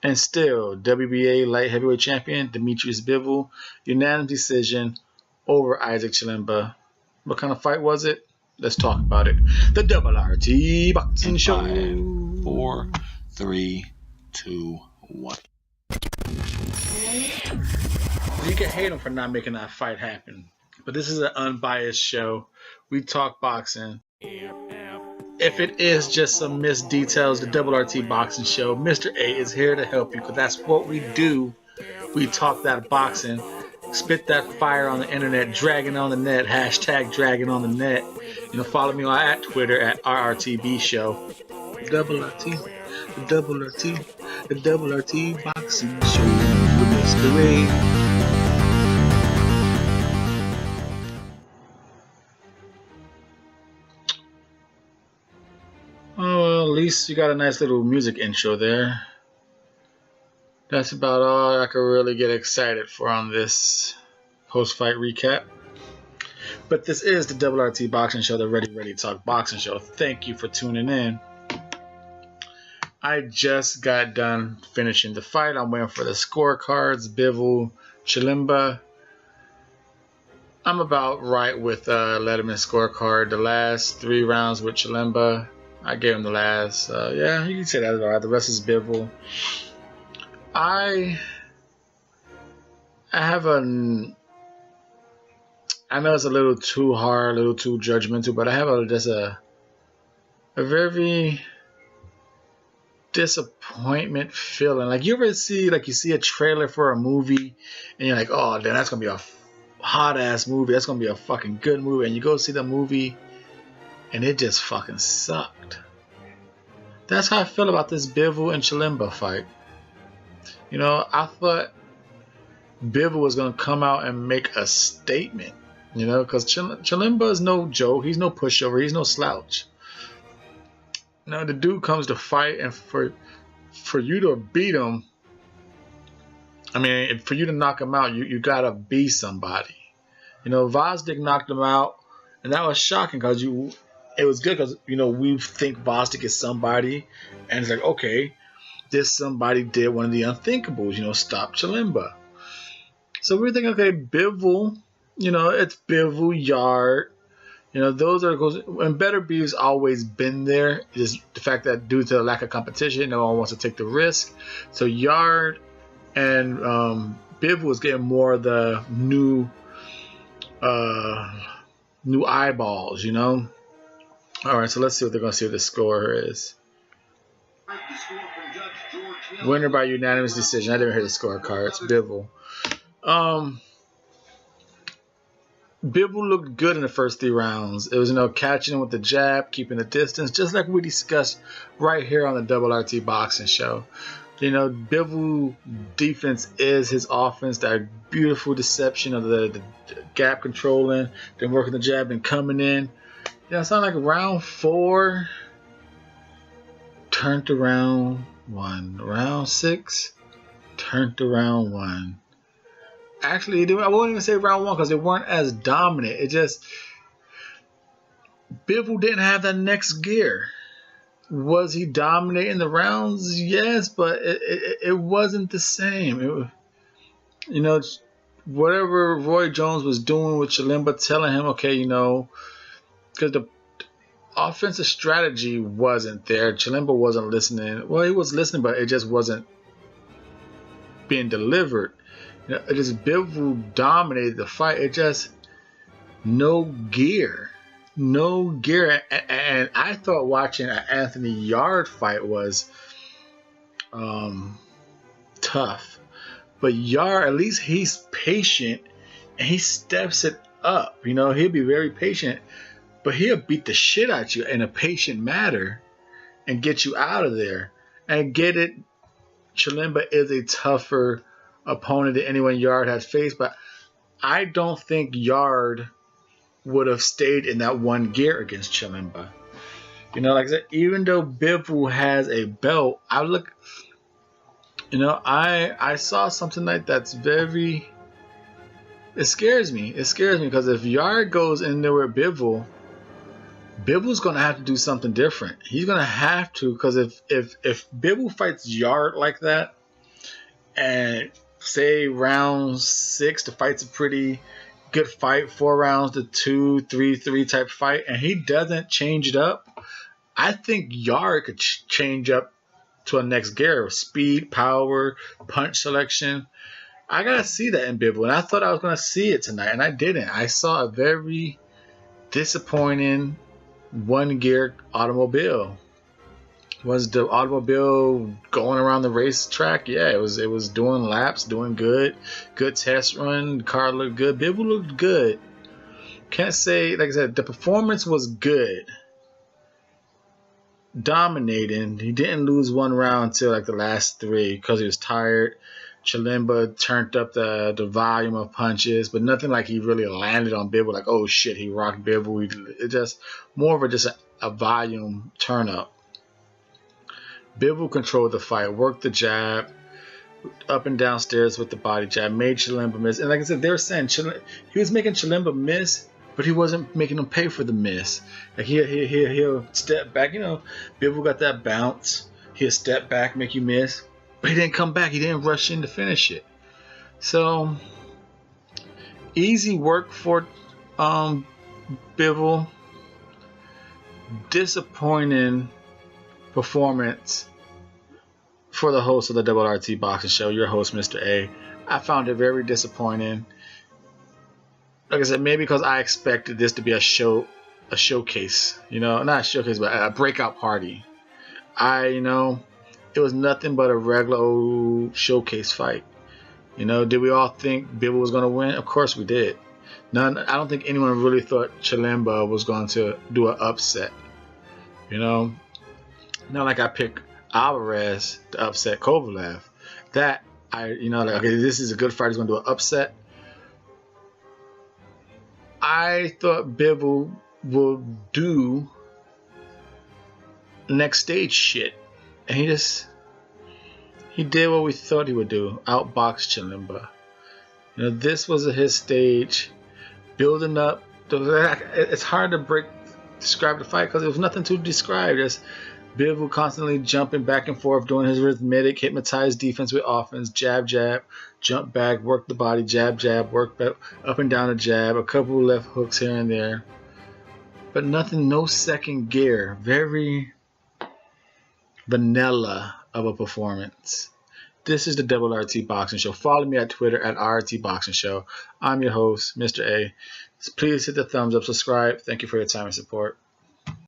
And still, WBA light heavyweight champion Dmitry Bivol, unanimous decision over Isaac Chilemba. What kind of fight was it? Let's talk about it. The Double RT Boxing Show. 5, 4, 3, 2, 1. You can hate him for not making that fight happen, but this is an unbiased show. We talk boxing. If it is just some missed details, the Double RT Boxing Show, Mr. A is here to help you, because that's what we do. We talk that boxing, spit that fire on the internet, dragging on the net, hashtag dragging on the net. Follow me on at Twitter at RRTB Show. Double RT, the Double RT, the Double RT Boxing Show with Mr. A. Oh, well, at least you got a nice little music intro there. That's about all I could really get excited for on this post-fight recap. But this is the Double RT Boxing Show, the Ready Talk Boxing Show. Thank you for tuning in. I just got done finishing the fight. I'm waiting for the scorecards. Bivol, Chilemba. I'm about right with Letterman's scorecard. The last 3 rounds with Chilemba, I gave him the last. Yeah, you can say that's all right. The rest is Bivol. I have I know it's a little too hard, a little too judgmental, but I have just a very disappointment feeling. Like, you ever see, like, you see a trailer for a movie and you're like, oh, then that's gonna be a hot ass movie. That's gonna be a fucking good movie. And you go see the movie and it just fucking sucked. That's how I feel about this Bivol and Chilemba fight. I thought Bivol was going to come out and make a statement, because Chilemba is no joke. He's no pushover. He's no slouch. The dude comes to fight, and for you to beat him, for you to knock him out, you got to be somebody. Vosdick knocked him out, and that was shocking because it was good because, we think Vosdick is somebody, and it's like, okay, this somebody did one of the unthinkables, stop Chilemba. So we're thinking, okay, Bivol, it's Bivol, Yard, those are goals, and Better Beef's always been there. Just the fact that due to the lack of competition, no one wants to take the risk. So Yard and Bivol is getting more of the new eyeballs, All right, so let's see what they're going to see what the score is. Winner by unanimous decision. I didn't hear the scorecard. It's Bivol. Bivol looked good in the first 3 rounds. It was, catching him with the jab, keeping the distance, just like we discussed right here on the Double RT Boxing Show. Bivol defense is his offense. That beautiful deception of the gap controlling, then working the jab and coming in. It sounded like round 4 turned to round 1. Round 6 turned to round 1. Actually, I won't even say round 1 because they weren't as dominant. It just, Bivol didn't have that next gear. Was he dominating the rounds? Yes, but it wasn't the same. Whatever Roy Jones was doing with Chilemba, telling him, okay, because the offensive strategy wasn't there. Chilemba wasn't listening. Well, he was listening, but it just wasn't being delivered. It just Bivol dominated the fight. It just no gear. And I thought watching an Anthony Yard fight was tough, but Yard, at least he's patient and he steps it up. He'll be very patient, but he'll beat the shit out you in a patient manner and get you out of there. And get it, Chilemba is a tougher opponent than anyone Yard has faced, but I don't think Yard would have stayed in that one gear against Chilemba. Like I said, even though Bivol has a belt, I saw something like that's very, it scares me. It scares me because if Yard goes in there with Bivol, Bivol's going to have to do something different. He's going to have to, because if Bivol fights Yard like that, And say round 6, the fight's a pretty good fight. 4 rounds to 2, 3 type fight, and he doesn't change it up. I think Yard could change up to a next gear. Speed, power, punch selection. I gotta see that in Bivol, and I thought I was gonna see it tonight, and I didn't. I saw a very disappointing one-gear automobile. Was the automobile going around the racetrack? Yeah, it was doing laps, doing good. Good test run. The car looked good. Bivol looked good. Can't say, like I said, the performance was good. Dominating. He didn't lose one round until like the last 3 because he was tired. Chilemba turned up the volume of punches, but nothing like he really landed on Bivol. Like, oh shit, he rocked Bivol. It just more of a volume turn up. Bivol controlled the fight, worked the jab, up and down stairs with the body jab, made Chilemba miss. And like I said, they were saying he was making Chilemba miss, but he wasn't making him pay for the miss. Like he'll step back. You know, Bivol got that bounce. He'll step back, make you miss, but he didn't come back. He didn't rush in to finish it. So easy work for Bivol. Disappointing performance for the host of the Double RT Boxing Show, your host, Mr. A. I found it very disappointing. Like I said, maybe because I expected this to be a showcase, you know, not a showcase, but a breakout party. It was nothing but a regular old showcase fight. You know, did we all think Bivol was going to win? Of course we did. I don't think anyone really thought Chilemba was going to do an upset. You know, not like I picked Alvarez to upset Kovalev. Okay, this is a good fight. He's going to do an upset. I thought Bivol will do next stage shit, and he did what we thought he would do: outbox Chilemba. You know, this was his stage, building up. It's hard to describe the fight because there was nothing to describe. Just Bivol constantly jumping back and forth, doing his rhythmic, hypnotized defense with offense, jab, jab, jump back, work the body, jab, jab, work back, up and down the jab, a couple left hooks here and there. But nothing, no second gear. Very vanilla of a performance. This is the Double RT Boxing Show. Follow me at Twitter at RT Boxing Show. I'm your host, Mr. A. Please hit the thumbs up, subscribe. Thank you for your time and support.